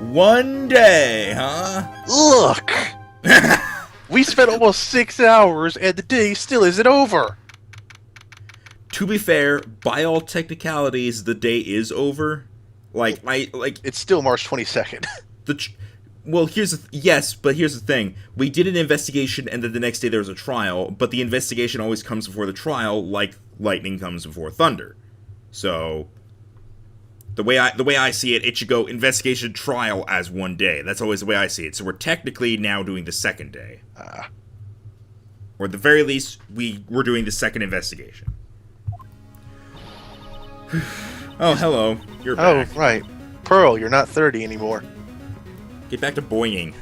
1 day, huh? Look! We spent almost 6 hours, and the day still isn't over. To be fair, by all technicalities, the day is over. It's still March 22nd. Well, yes, but here's the thing. We did an investigation, and then the next day there was a trial, but the investigation always comes before the trial, like lightning comes before thunder. So, the way I see it, it should go investigation, trial as 1 day. That's always the way I see it. So we're technically now doing the second day. Or at the very least, we're doing the second investigation. Oh, hello. You're back. Oh, right. Pearl, you're not 30 anymore. Get back to boinging.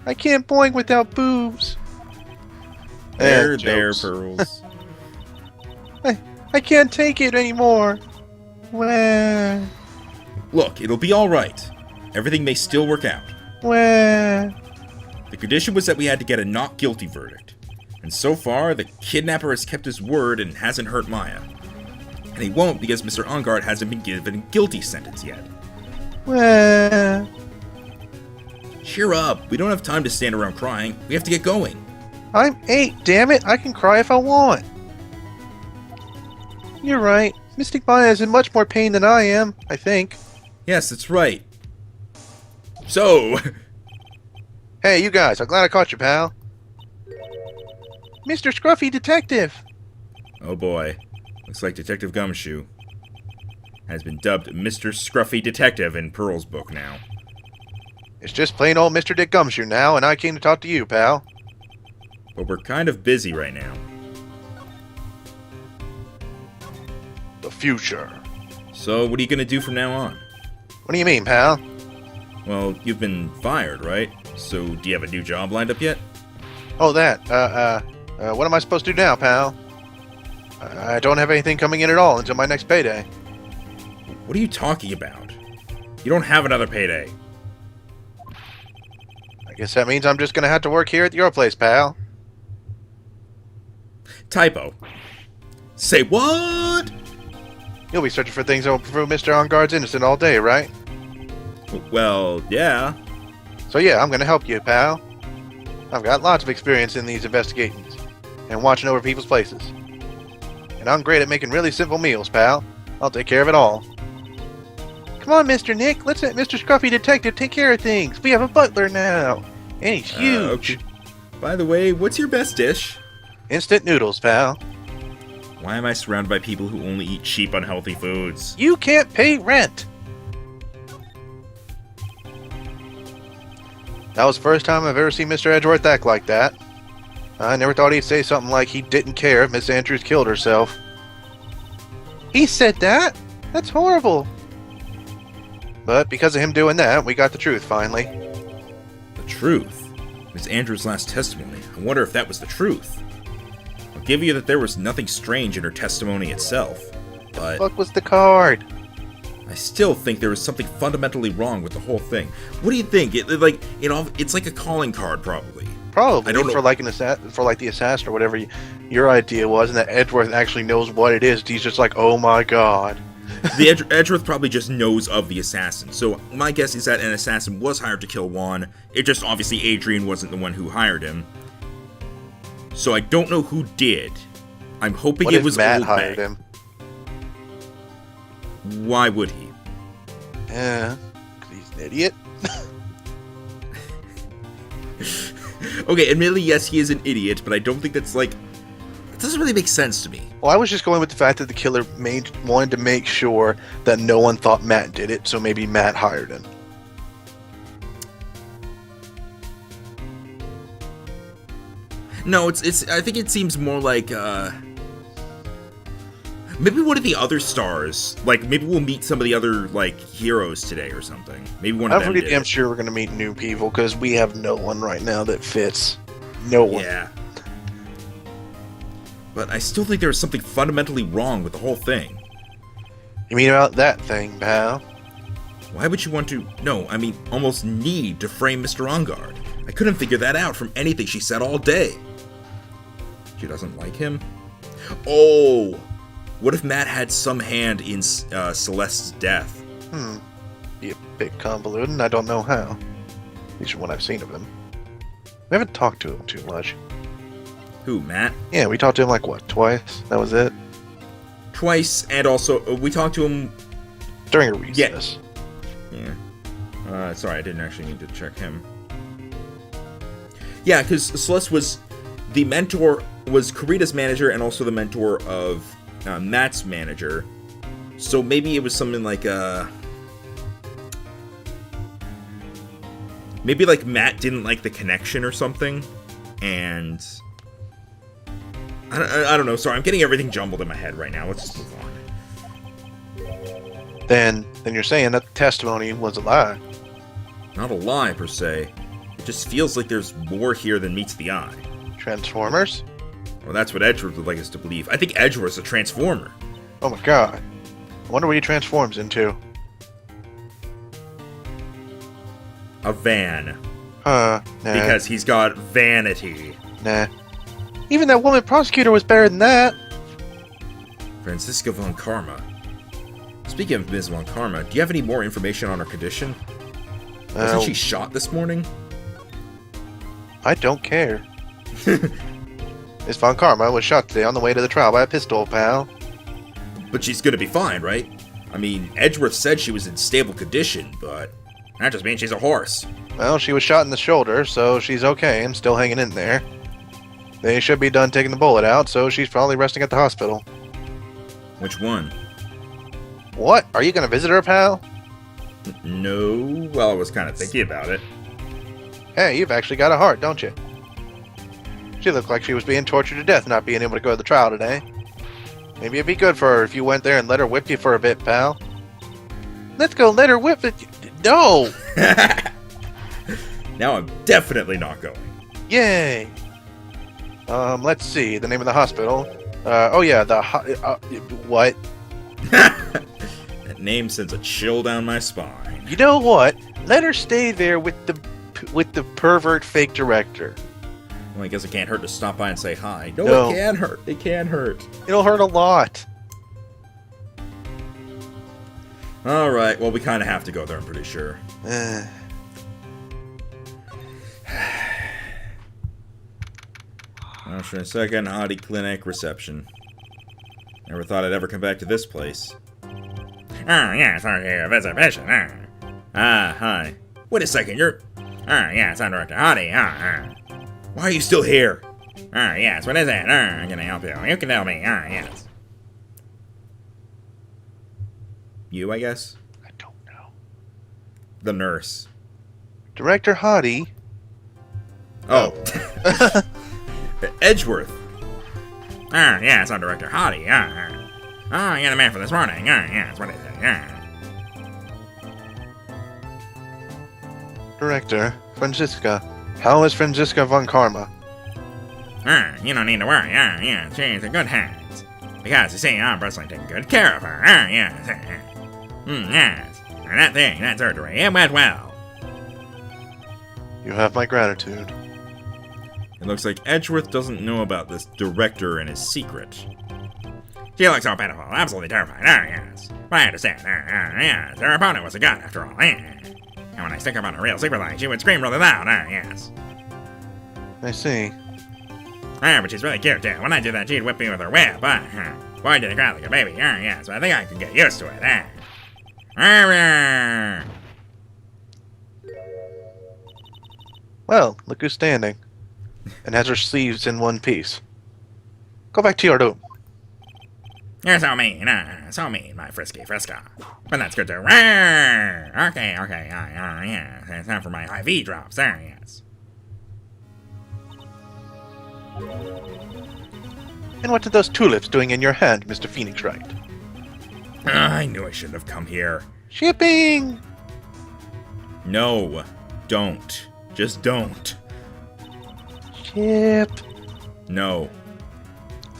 I can't boing without boobs. There, Pearls. I can't take it anymore. Wah. Look, it'll be alright. Everything may still work out. Wah. The condition was that we had to get a not guilty verdict. And so far, the kidnapper has kept his word and hasn't hurt Maya. And he won't because Mr. Ongard hasn't been given a guilty sentence yet. Wah. Cheer up. We don't have time to stand around crying. We have to get going. I'm 8, damn it. I can cry if I want. You're right. Mystic Maya is in much more pain than I am, I think. Yes, that's right. So... Hey, you guys. I'm glad I caught you, pal. Mr. Scruffy Detective. Oh boy. Looks like Detective Gumshoe has been dubbed Mr. Scruffy Detective in Pearl's book now. It's just plain old Mr. Dick Gumshoe now, and I came to talk to you, pal. But we're kind of busy right now. The future. So, what are you going to do from now on? What do you mean, pal? Well, you've been fired, right? So, do you have a new job lined up yet? Oh, that. What am I supposed to do now, pal? I don't have anything coming in at all until my next payday. What are you talking about? You don't have another payday. I guess that means I'm just gonna have to work here at your place, pal. Typo. Say what? You'll be searching for things that will prove Mr. Ongard's innocent all day, right? Well, yeah. So yeah, I'm gonna help you, pal. I've got lots of experience in these investigations and watching over people's places. And I'm great at making really simple meals, pal. I'll take care of it all. Come on, Mr. Nick. Let's let Mr. Scruffy Detective take care of things. We have a butler now. And he's huge. Okay. By the way, what's your best dish? Instant noodles, pal. Why am I surrounded by people who only eat cheap, unhealthy foods? You can't pay rent. That was the first time I've ever seen Mr. Edgeworth act like that. I never thought he'd say something like he didn't care if Miss Andrews killed herself. He said that? That's horrible. But because of him doing that, we got the truth finally. The truth? Miss Andrews' last testimony. I wonder if that was the truth. I'll give you that there was nothing strange in her testimony itself, but... What was the card? I still think there was something fundamentally wrong with the whole thing. What do you think? It's like a calling card, probably. Probably I don't know. for like the assassin or whatever your idea was, and that Edgeworth actually knows what it is. He's just like, oh my god. The Edgeworth probably just knows of the assassin. So my guess is that an assassin was hired to kill Juan. It just obviously Adrian wasn't the one who hired him. So I don't know who did. I'm hoping What it if was Matt Old hired Bay. him? Why would he? Yeah, 'cause he's an idiot. Okay, admittedly, yes, he is an idiot, but I don't think that's it doesn't really make sense to me. Well, I was just going with the fact that the killer wanted to make sure that no one thought Matt did it, so maybe Matt hired him. No, it's. I think it seems more like maybe one of the other stars. Like maybe we'll meet some of the other heroes today or something. Maybe one of them. I'm pretty did damn it. sure we're gonna meet new people because we have no one right now that fits. No one. Yeah. But I still think there was something fundamentally wrong with the whole thing. You mean about that thing, pal? Why would you want to? No, I mean almost need to frame Mr. Ongard. I couldn't figure that out from anything she said all day. She doesn't like him? Oh! What if Matt had some hand in Celeste's death? be a bit convoluted, and I don't know how. At least from what I've seen of him. We haven't talked to him too much. Who, Matt? Yeah, we talked to him like, what, twice? That was it? Twice, and also, we talked to him... During a recess. Yeah. Sorry, I didn't actually need to check him. Yeah, because Celeste was the mentor, was Kurita's manager and also the mentor of Matt's manager. So maybe it was something like, maybe like Matt didn't like the connection or something, and... I don't know, sorry, I'm getting everything jumbled in my head right now. Let's just move on. Then you're saying that the testimony was a lie. Not a lie, per se. It just feels like there's more here than meets the eye. Transformers? Well, that's what Edgeworth would like us to believe. I think Edgeworth's a Transformer. Oh my god. I wonder what he transforms into. A van. Nah. Because he's got vanity. Nah. Even that woman prosecutor was better than that. Franziska von Karma. Speaking of Ms. von Karma, do you have any more information on her condition? Wasn't she shot this morning? I don't care. Miss von Karma was shot today on the way to the trial by a pistol, pal. But she's gonna be fine, right? I mean, Edgeworth said she was in stable condition, but that just means she's a horse. Well, she was shot in the shoulder, so she's okay and still hanging in there. They should be done taking the bullet out, so she's probably resting at the hospital. Which one? What? Are you gonna visit her, pal? No. Well, I was kind of thinking about it. Hey, you've actually got a heart, don't you? She looked like she was being tortured to death not being able to go to the trial today. Maybe it'd be good for her if you went there and let her whip you for a bit, pal. Let's go let her whip it. No! Now I'm definitely not going. Yay! Let's see. The name of the hospital. Oh yeah, what? That name sends a chill down my spine. You know what? Let her stay there with the pervert fake director. Well, I guess it can't hurt to stop by and say hi. No, it can hurt. It can hurt. It'll hurt a lot. Alright, well, we kind of have to go there, I'm pretty sure. After a second, Audi Clinic reception. Never thought I'd ever come back to this place. Oh, yeah, sorry for your visitation. Hi. Wait a second, you're... yes, I'm Director Audi. Why are you still here? Yes, what is it? Can I help you? You can tell me. Yes. You, I guess? I don't know. The nurse. Director Hottie. Oh. Edgeworth. Yes, I'm Director Hottie. You're the man for this morning. Yes, what is it? Director, Franziska. How is Franziska von Karma? You don't need to worry. She's in good hands. Because, you see, I'm personally taking good care of her. Yes. Yes. And that surgery, it went well. You have my gratitude. It looks like Edgeworth doesn't know about this director and his secret. She looks so pitiful, absolutely terrified. Yes. But I understand. Yes. Her opponent was a gun, after all. And when I stick up on a real secret line, she would scream really loud. Yes. I see. But she's really cute, too. When I do that, she'd whip me with her whip. Boy, did it cry like a baby. Yes, but I think I can get used to it. Well, look who's standing. And has her sleeves in one piece. Go back to your room. You're so mean, my frisky Friska. But that's good too. Okay, yeah. It's time for my IV drops. There, yes. And what are those tulips doing in your hand, Mr. Phoenix Wright? I knew I shouldn't have come here. Shipping! No, don't. Just don't. Ship. No.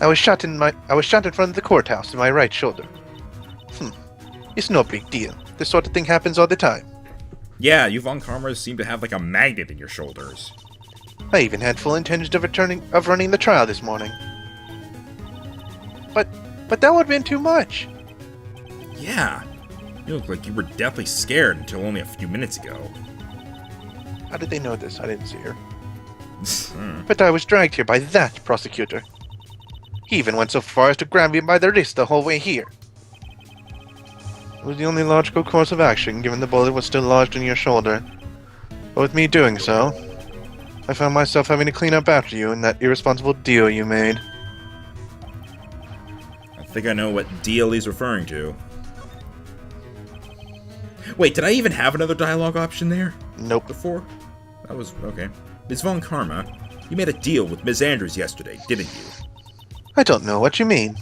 I was shot in front of the courthouse in my right shoulder. It's no big deal. This sort of thing happens all the time. Yeah, you Von Karmas seem to have like a magnet in your shoulders. I even had full intentions of running the trial this morning. But that would have been too much. Yeah. You look like you were deathly scared until only a few minutes ago. How did they know this? I didn't see her. But I was dragged here by that prosecutor. He even went so far as to grab me by the wrist the whole way here. It was the only logical course of action, given the bullet was still lodged in your shoulder. But with me doing so, I found myself having to clean up after you in that irresponsible deal you made. I think I know what deal he's referring to. Wait, did I even have another dialogue option there? Nope. Before? That was... okay. Ms. Von Karma, you made a deal with Ms. Andrews yesterday, didn't you? I don't know what you mean.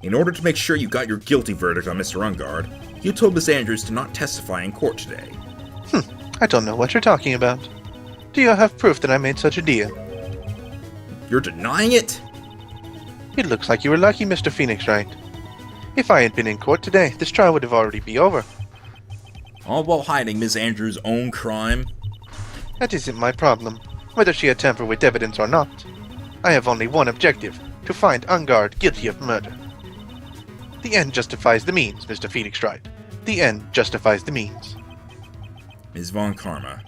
In order to make sure you got your guilty verdict on Mr. Ungard, you told Ms. Andrews to not testify in court today. I don't know what you're talking about. Do you have proof that I made such a deal? You're denying it? It looks like you were lucky, Mr. Phoenix Wright. If I had been in court today, this trial would have already be over. All while hiding Ms. Andrews' own crime? That isn't my problem, whether she had tampered with evidence or not. I have only one objective, to find Ungard guilty of murder. The end justifies the means, Mr. Phoenix Wright. The end justifies the means. Ms. Von Karma,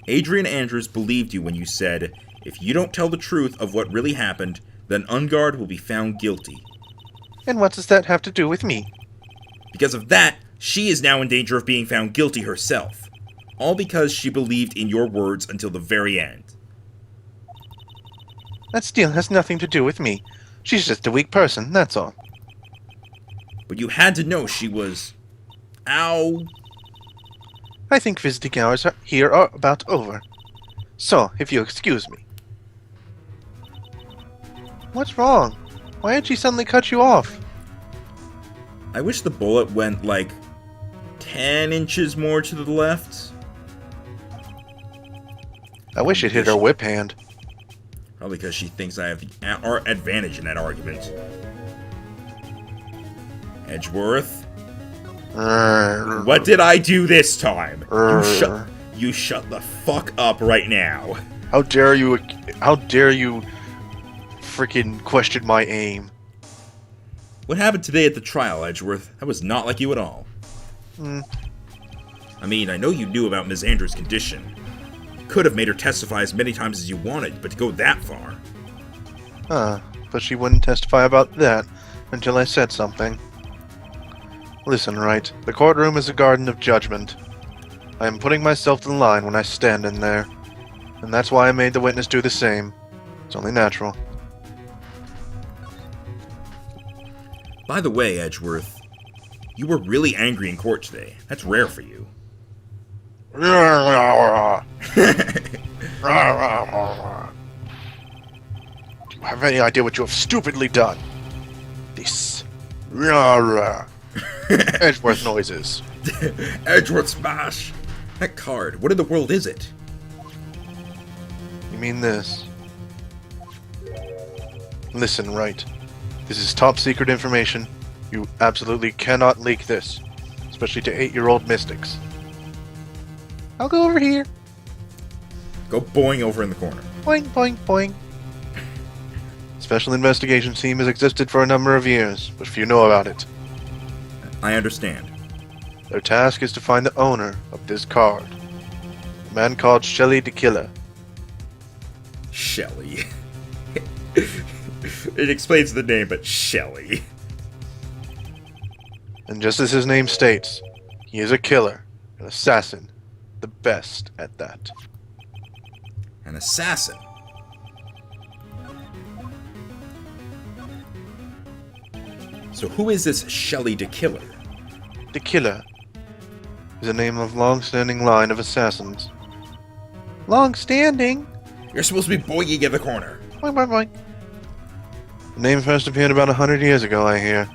Adrian Andrews believed you when you said, if you don't tell the truth of what really happened, then Ungard will be found guilty. And what does that have to do with me? Because of that, she is now in danger of being found guilty herself. All because she believed in your words until the very end. That still has nothing to do with me. She's just a weak person, that's all. But you had to know she was... Ow. I think visiting hours here are about over. So, if you'll excuse me. What's wrong? Why did she suddenly cut you off? I wish the bullet went, like, 10 inches more to the left. I wish it hit her whip hand. Probably because she thinks I have the advantage in that argument. Edgeworth? What did I do this time? You shut the fuck up right now. How dare you freaking question my aim? What happened today at the trial, Edgeworth? That was not like you at all. I mean, I know you knew about Ms. Andrews' condition. You could have made her testify as many times as you wanted, but to go that far... But she wouldn't testify about that until I said something. Listen, Wright, the courtroom is a garden of judgment. I am putting myself to the line when I stand in there. And that's why I made the witness do the same. It's only natural. By the way, Edgeworth, you were really angry in court today. That's rare for you. Do you have any idea what you have stupidly done? This... Edgeworth noises. Edgeworth smash! That card, what in the world is it? You mean this? Listen, Wright. This is top secret information. You absolutely cannot leak this. Especially to 8-year-old mystics. I'll go over here. Go boing over in the corner. Boing, boing, boing. Special Investigation Team has existed for a number of years, but few know about it. I understand. Their task is to find the owner of this card. A man called Shelley the Killer. Shelley. It explains the name, but Shelley. And just as his name states, he is a killer, an assassin, the best at that. An assassin? So who is this Shelley the Killer? The Killer is a name of long-standing line of assassins. Long-standing? You're supposed to be boinging in the corner. Boing, boing, boing. The name first appeared about 100 years ago, I hear.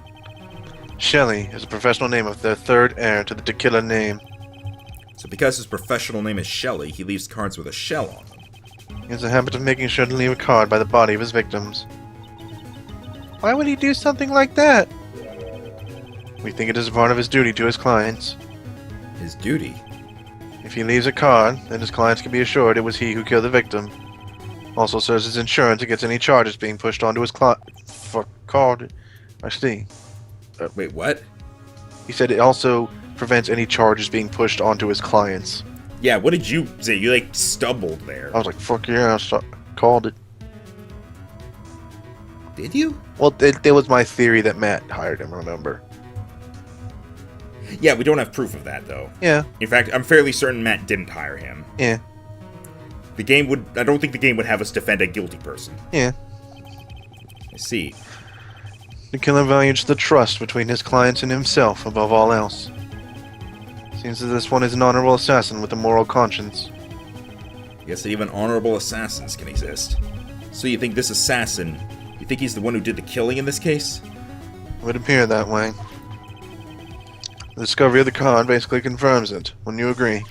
Shelley is a professional name of the third heir to the De Killer name. So because his professional name is Shelley, he leaves cards with a shell on them. He has a habit of making sure to leave a card by the body of his victims. Why would he do something like that? We think it is a part of his duty to his clients. His duty? If he leaves a card, then his clients can be assured it was he who killed the victim. Also serves as insurance against any charges being pushed onto his client. For card. I see. Wait, what? He said it also prevents any charges being pushed onto his clients. Yeah, what did you say? You, like, stumbled there. I was like, fuck yeah, called it. Did you? Well, it was my theory that Matt hired him, remember? Yeah, we don't have proof of that, though. Yeah. In fact, I'm fairly certain Matt didn't hire him. Yeah. I don't think the game would have us defend a guilty person. Yeah. I see. The killer values the trust between his clients and himself above all else. Seems that this one is an honorable assassin with a moral conscience. Guess that even honorable assassins can exist. So you think this assassin, you think he's the one who did the killing in this case? It would appear that way. The discovery of the card basically confirms it. Wouldn't you agree?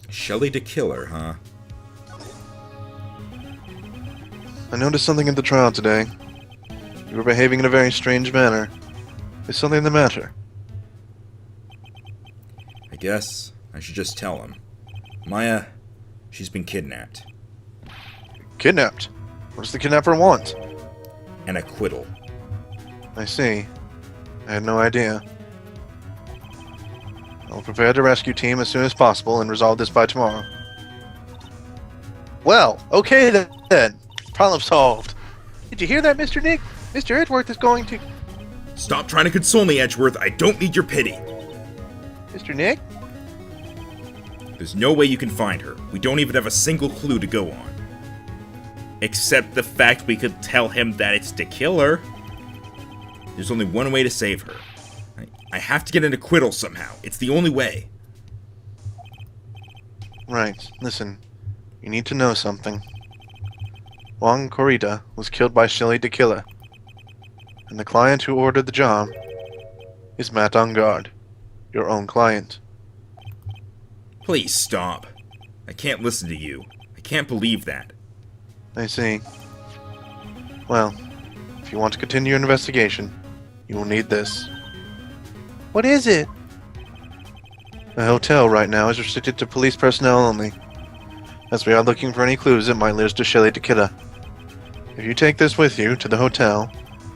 Shelley the killer, huh? I noticed something at the trial today. You were behaving in a very strange manner. Is something the matter? I guess I should just tell him. Maya, she's been kidnapped. Kidnapped? What does the kidnapper want? An acquittal. I see. I had no idea. I'll prepare the rescue team as soon as possible and resolve this by tomorrow. Well, okay then. Problem solved. Did you hear that, Mr. Nick? Mr. Edgeworth is going to... Stop trying to console me, Edgeworth. I don't need your pity. Mr. Nick? There's no way you can find her. We don't even have a single clue to go on. Except the fact we could tell him that it's the killer. There's only one way to save her. I have to get an acquittal somehow. It's the only way. Right. Listen. You need to know something. Juan Corrida was killed by Shelley the Killer. And the client who ordered the job is Matt Ungard, your own client. Please stop. I can't listen to you. I can't believe that. I see. Well, if you want to continue your investigation, you will need this. What is it? The hotel right now is restricted to police personnel only, as we are looking for any clues that might lead us to Shelley the Killer. If you take this with you to the hotel,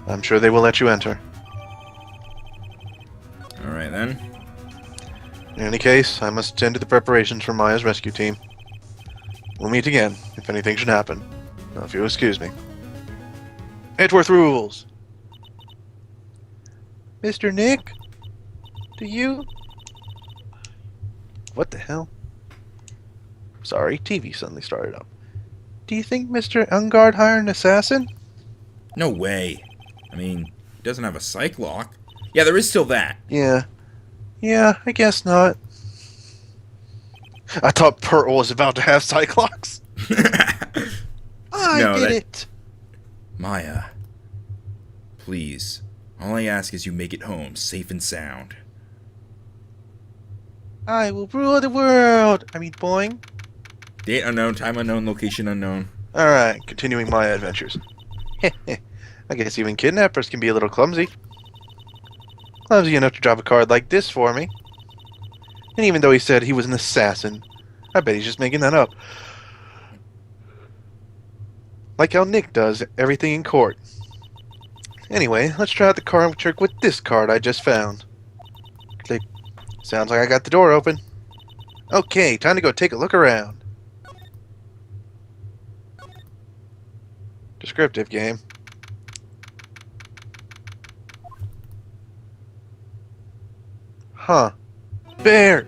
I'm sure they will let you enter. Alright then. In any case, I must attend to the preparations for Maya's rescue team. We'll meet again, if anything should happen. Now, if you'll excuse me. Edgeworth rules! Mr. Nick? Do you... What the hell? Sorry, TV suddenly started up. Do you think Mr. Ungard hired an assassin? No way. I mean, he doesn't have a psych lock. Yeah, there is still that. Yeah, I guess not. I thought Pearl was about to have psych locks. I did it! Maya, please. All I ask is you make it home, safe and sound. I will rule the world! I mean, boing. Date unknown, time unknown, location unknown. Alright, continuing my adventures. I guess even kidnappers can be a little clumsy. Clumsy enough to drop a card like this for me. And even though he said he was an assassin, I bet he's just making that up. Like how Nick does everything in court. Anyway, let's try out the card trick with this card I just found. Click. Sounds like I got the door open. Okay, time to go take a look around. Descriptive game. Huh. Bear!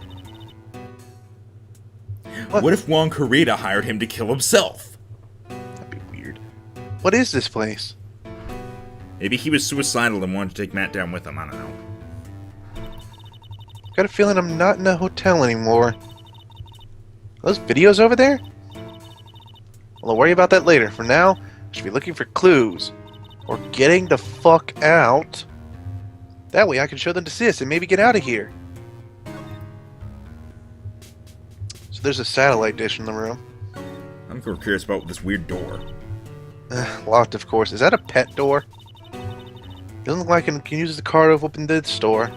What if Juan Corrida hired him to kill himself? That'd be weird. What is this place? Maybe he was suicidal and wanted to take Matt down with him, I don't know. Got a feeling I'm not in a hotel anymore. Are those videos over there? Well, I'll worry about that later. For now, I should be looking for clues. Or getting the fuck out. That way I can show them to Sis and maybe get out of here. So there's a satellite dish in the room. I'm curious about this weird door. Locked, of course. Is that a pet door? Doesn't look like I can use the card to open this door.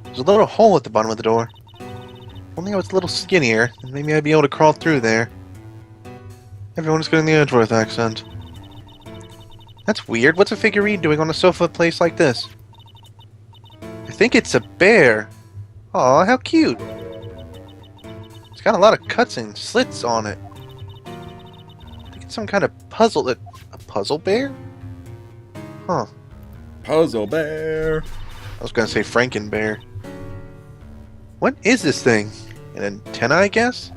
There's a little hole at the bottom of the door. If only I was a little skinnier, then maybe I'd be able to crawl through there. Everyone's getting the Edgeworth accent. That's weird. What's a figurine doing on a sofa place like this? I think it's a bear. Aw, how cute. It's got a lot of cuts and slits on it. I think it's some kind of puzzle that... A puzzle bear? Huh. Puzzle bear. I was gonna say Franken bear. What is this thing? An antenna, I guess?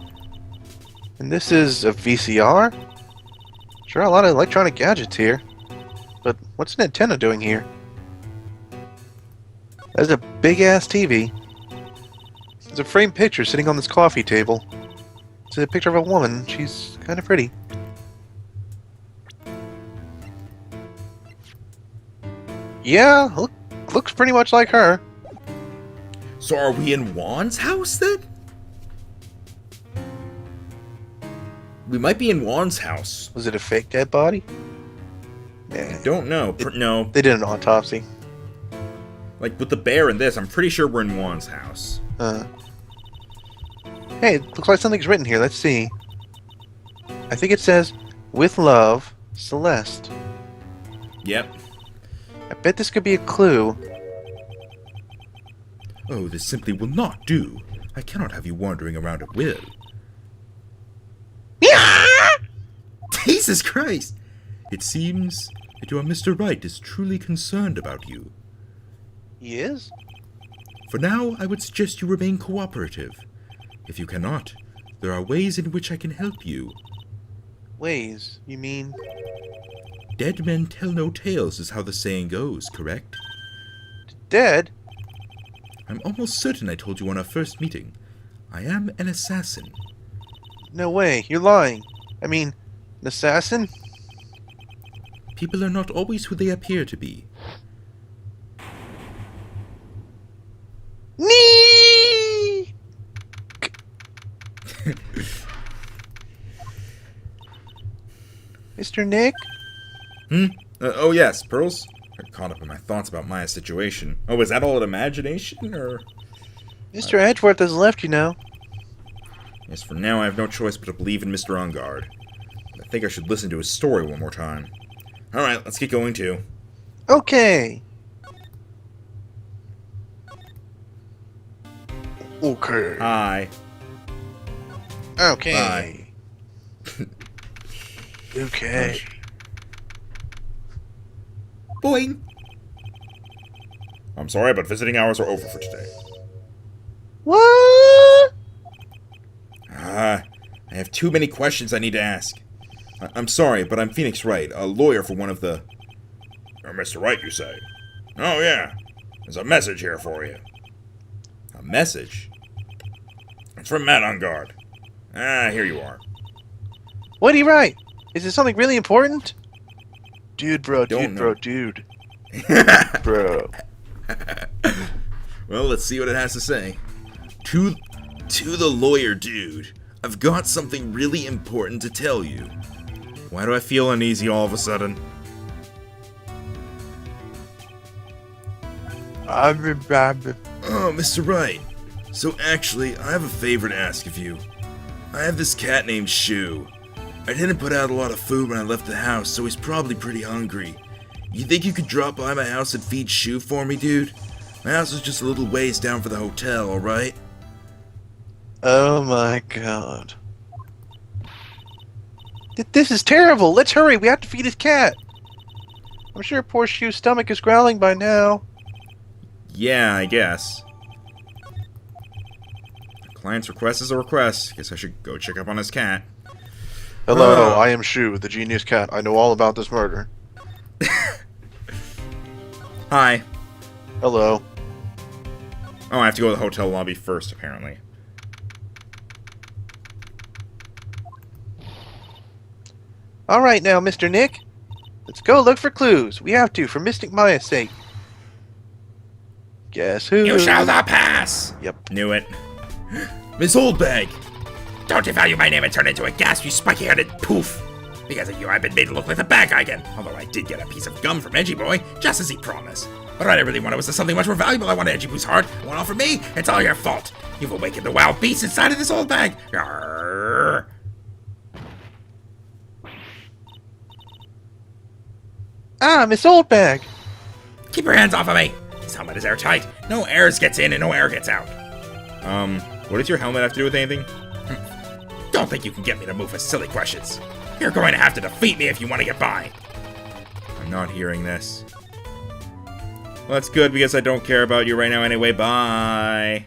And this is a VCR? Sure, a lot of electronic gadgets here. But what's an antenna doing here? There's a big-ass TV. There's a framed picture sitting on this coffee table. It's a picture of a woman. She's kind of pretty. Yeah, looks pretty much like her. So are we in Juan's house then? We might be in Juan's house. Was it a fake dead body? Nah. Don't know. No. They did an autopsy. Like with the bear and this, I'm pretty sure we're in Juan's house. Hey, it looks like something's written here. Let's see. I think it says, "With love, Celeste." Yep. I bet this could be a clue. Oh, this simply will not do. I cannot have you wandering around at will. Jesus Christ! It seems that your Mr. Wright is truly concerned about you. He is? For now, I would suggest you remain cooperative. If you cannot, there are ways in which I can help you. Ways? You mean? Dead men tell no tales is how the saying goes, correct? Dead? I'm almost certain I told you on our first meeting. I am an assassin. No way, you're lying. I mean, an assassin? People are not always who they appear to be. Nee! Mr. Nick? Oh yes, Pearls? I got caught up in my thoughts about Maya's situation. Oh, is that all an imagination, or...? Mr. Edgeworth has left, you know. Yes, for now I have no choice but to believe in Mr. Ungard. I think I should listen to his story one more time. Alright, let's get going too. Okay. Okay. Hi. Okay. Okay. Boing! I'm sorry, but visiting hours are over for today. What? I have too many questions I need to ask. I'm sorry, but I'm Phoenix Wright, a lawyer for one of the... Mr. Wright, you say? Oh, yeah. There's a message here for you. A message? It's from Matt Ungard. Here you are. What'd he write? Is it something really important? Dude, bro, Don't dude, know. bro, dude. Bro. Well, let's see what it has to say. To the lawyer dude, I've got something really important to tell you. Why do I feel uneasy all of a sudden? Oh, Mr. Wright. So actually, I have a favor to ask of you. I have this cat named Shu. I didn't put out a lot of food when I left the house, so he's probably pretty hungry. You think you could drop by my house and feed Shu for me, dude? My house is just a little ways down for the hotel, alright? Oh my god. This is terrible! Let's hurry! We have to feed his cat! I'm sure poor Shu's stomach is growling by now. Yeah, I guess. Client's request is a request. Guess I should go check up on his cat. Hello, I am Shu, the genius cat. I know all about this murder. Hi. Hello. Oh, I have to go to the hotel lobby first, apparently. Alright now, Mr. Nick. Let's go look for clues. We have to, for Mystic Maya's sake. Guess who? You shall not pass! Yep. Knew it. Miss Oldbag! Don't devalue my name and turn into a gas, you spiky-headed poof! Because of you, I've been made to look like the bad guy again. Although I did get a piece of gum from Edgy Boy, just as he promised. But what I really wanted was something much more valuable. I wanted Edgy Boy's heart. I want all for me. It's all your fault. You've awakened the wild beast inside of this old bag. Yarrr. Ah, Miss Oldbag. Keep your hands off of me. This helmet is airtight. No air gets in and no air gets out. What does your helmet have to do with anything? Don't think you can get me to move with silly questions. You're going to have to defeat me if you want to get by. I'm not hearing this. Well, that's good because I don't care about you right now anyway. Bye.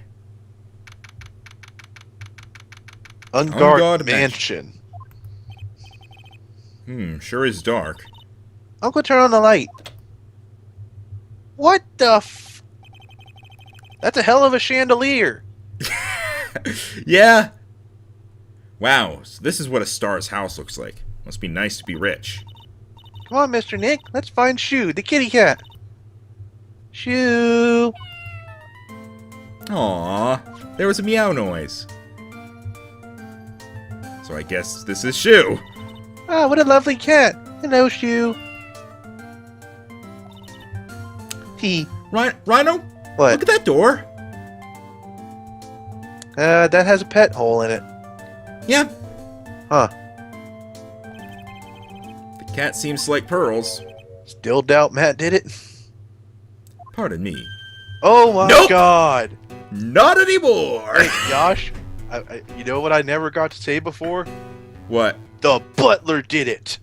Unguard Mansion. Sure is dark. Uncle, turn on the light. What the f... That's a hell of a chandelier. Yeah. Wow, so this is what a star's house looks like. Must be nice to be rich. Come on, Mr. Nick. Let's find Shoo, the kitty cat. Shoo. Aww, there was a meow noise. So I guess this is Shoo. Ah, what a lovely cat. Hello, Shoo. He. Rhino? What? Look at that door. That has a pet hole in it. Yeah. Huh. The cat seems to like pearls. Still doubt Matt did it? Pardon me. Oh my Nope. god. Not anymore. Hey, Josh, you know what I never got to say before? What? The butler did it.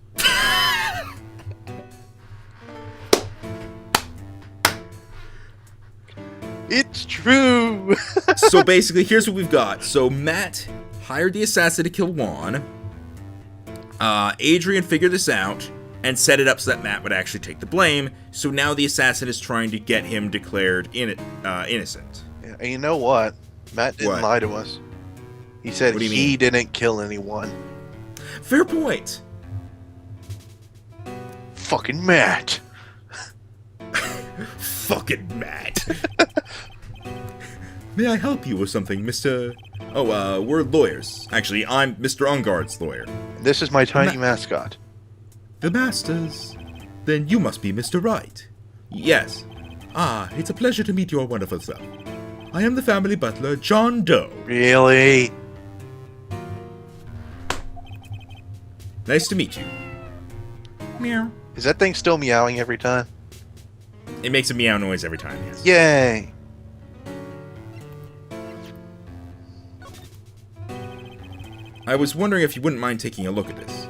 It's true. So basically, here's what we've got. So Matt hired the assassin to kill Juan. Adrian figured this out and set it up so that Matt would actually take the blame. So now the assassin is trying to get him declared innocent. Yeah, and you know what? Matt didn't What? lie to us. He said What do you he mean? didn't kill anyone. Fair point. Fucking Matt. Fucking Matt. May I help you with something, Mr. Oh, we're lawyers. Actually, I'm Mr. Ungard's lawyer. This is my tiny mascot. The Masters. Then you must be Mr. Wright. Yes. Ah, it's a pleasure to meet your wonderful self. I am the family butler, John Doe. Really? Nice to meet you. Meow. Is that thing still meowing every time? It makes a meow noise every time, yes. Yay! I was wondering if you wouldn't mind taking a look at this.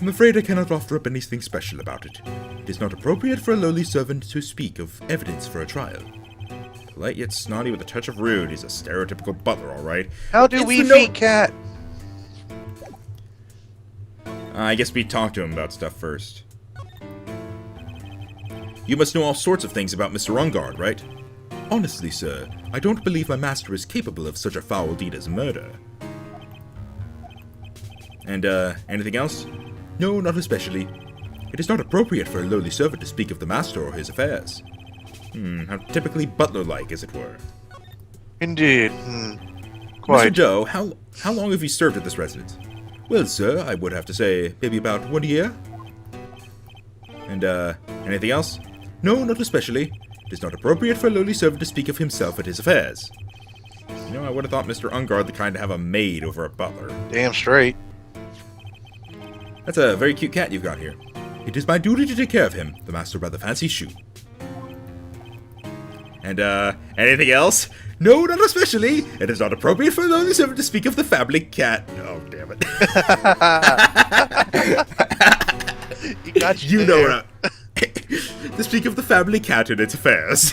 I'm afraid I cannot offer up anything special about it. It is not appropriate for a lowly servant to speak of evidence for a trial. Polite yet snotty with a touch of rude, he's a stereotypical butler, alright. How do It's we the feed cat? I guess we talk to him about stuff first. You must know all sorts of things about Mr. Ungard, right? Honestly, sir, I don't believe my master is capable of such a foul deed as murder. And, anything else? No, not especially. It is not appropriate for a lowly servant to speak of the master or his affairs. How typically butler-like, as it were. Indeed. Mr. Quite. Doe, how long have you served at this residence? Well, sir, I would have to say maybe about 1 year. And, anything else? No, not especially. It is not appropriate for a lowly servant to speak of himself and his affairs. You know, I would have thought Mr. Ungard the kind to have a maid over a butler. Damn straight. That's a very cute cat you've got here. It is my duty to take care of him, the master rather fancies Shoo. And, anything else? No, not especially. It is not appropriate for a lowly servant to speak of the family cat. Oh, damn it. You got You know what to speak of the family cat and its affairs.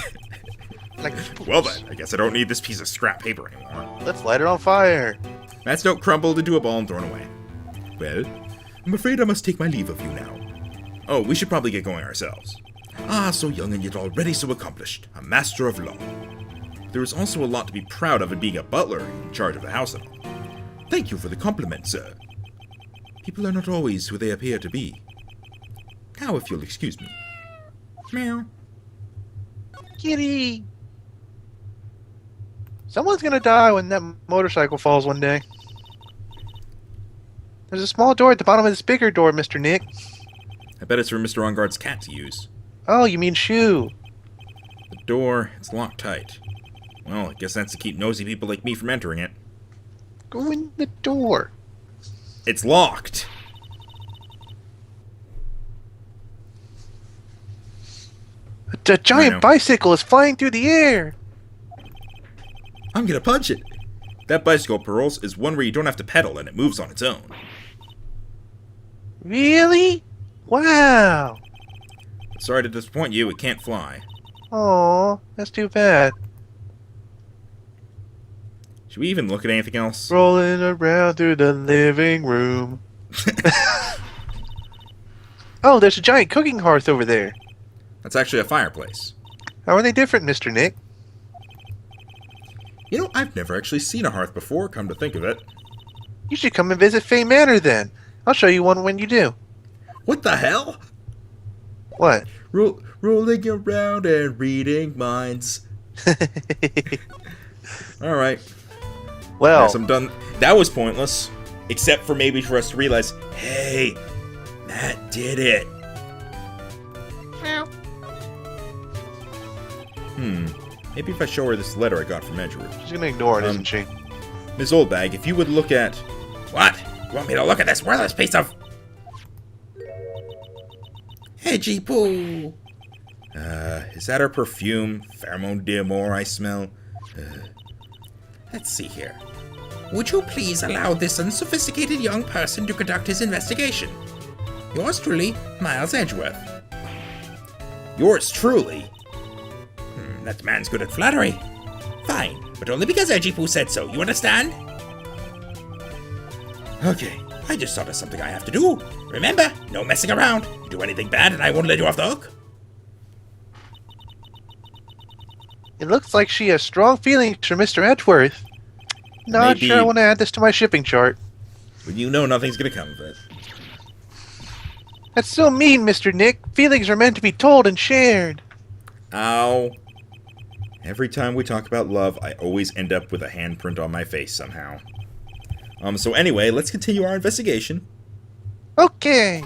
Like, Well then, I guess I don't need this piece of scrap paper anymore. let's light it on fire. Matt's note crumbled into a ball and thrown away. Well, I'm afraid I must take my leave of you now. Oh, we should probably get going ourselves. Ah, so young and yet already so accomplished. A master of law. There is also a lot to be proud of in being a butler in charge of the house and all. Thank you for the compliment, sir. People are not always who they appear to be. Now, if you'll excuse me. Meow. Kitty. Someone's gonna die when that motorcycle falls one day. There's a small door at the bottom of this bigger door, Mr. Nick. I bet it's for Mr. Ungard's cat to use. Oh, you mean Shoo. The door, it's locked tight. Well, I guess that's to keep nosy people like me from entering it. Go in the door. It's locked! The giant know. bicycle is flying through the air! I'm gonna punch it. That bicycle, Pearls, is one where you don't have to pedal and it moves on its own. Really? Wow! Sorry to disappoint you, it can't fly. Aw, that's too bad. Should we even look at anything else? Rolling around through the living room. Oh, there's a giant cooking hearth over there. That's actually a fireplace. How are they different, Mr. Nick? You know, I've never actually seen a hearth before, come to think of it. You should come and visit Fay Manor then. I'll show you one when you do. What the hell? What? Rolling around and reading minds. Alright. Well, Yes, I'm done. That was pointless. Except for maybe for us to realize, hey, Matt did it. Maybe if I show her this letter I got from Edgeworth. she's gonna ignore it, isn't she? Miss Oldbag, if you would look at... What? You want me to look at this worthless piece of... Edgy poo. Is that her perfume? Pheromone d'amour I smell? Let's see here. Would you please allow this unsophisticated young person to conduct his investigation? Yours truly, Miles Edgeworth. Yours truly. That man's good at flattery. Fine, but only because Edgy Poo said so, you understand? Okay. I just thought of something I have to do. Remember, no messing around. You do anything bad and I won't let you off the hook. It looks like she has strong feelings for Mr. Edgeworth. Not Maybe- sure I want to add this to my shipping chart. Well, you know nothing's gonna come of it. That's so mean, Mr. Nick. Feelings are meant to be told and shared. Ow. Every time we talk about love, I always end up with a handprint on my face somehow. So anyway, let's continue our investigation. Okay.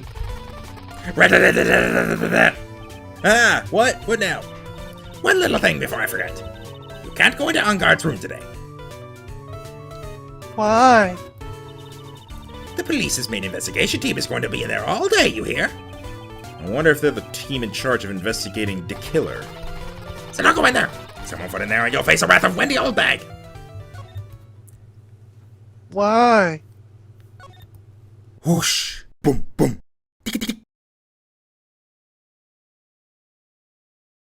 Ah, what? What now? One little thing before I forget. You can't go into Unguard's room today. Why? The police's main investigation team is going to be in there all day, you hear? I wonder if they're the team in charge of investigating the killer. So don't go in there. Someone put in there and you'll face the wrath of Wendy Oldbag. Why? Whoosh! Boom, boom.